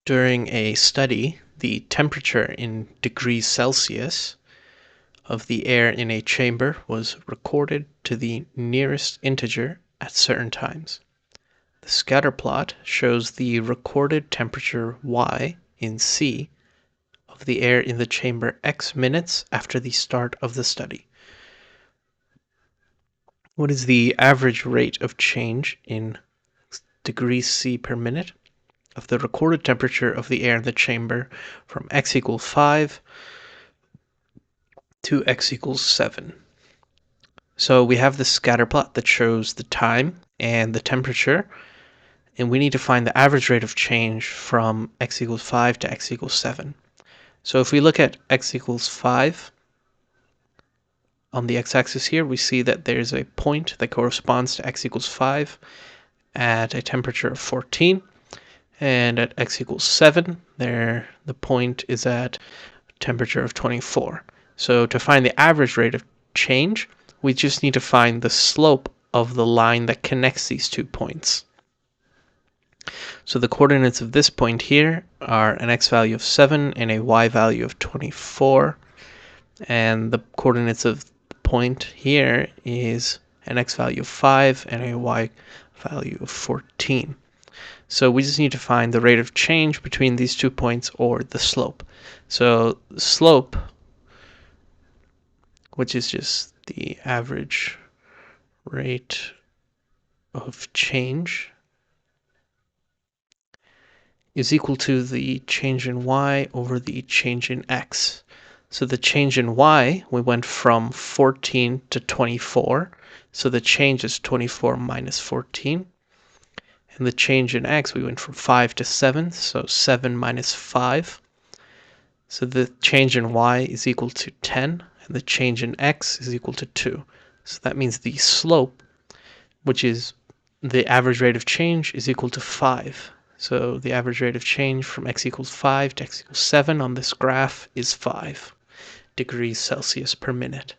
During a study, the temperature in degrees Celsius of the air in a chamber was recorded to the nearest integer at certain times. The scatter plot shows the recorded temperature Y in C of the air in the chamber X minutes after the start of the study. What is the average rate of change in degrees C per minute of the recorded temperature of the air in the chamber from x equals 5 to x equals 7. So we have the scatter plot that shows the time and the temperature, and we need to find the average rate of change from x equals 5 to x equals 7. So if we look at x equals 5 on the x-axis here, we see that there's a point that corresponds to x equals 5 at a temperature of 14. And at x equals 7, the point is at a temperature of 24. So to find the average rate of change, we just need to find the slope of the line that connects these 2 points. So the coordinates of this point here are an x value of 7 and a y value of 24. And the coordinates of the point here is an x value of 5 and a y value of 14. So we just need to find the rate of change between these 2 points, or the slope. So the slope, which is just the average rate of change, is equal to the change in y over the change in x. So the change in y, we went from 14 to 24. So the change is 24 minus 14. And the change in x, we went from 5 to 7, so 7 minus 5. So the change in y is equal to 10, and the change in x is equal to 2. So that means the slope, which is the average rate of change, is equal to 5. So the average rate of change from x equals 5 to x equals 7 on this graph is 5 degrees Celsius per minute.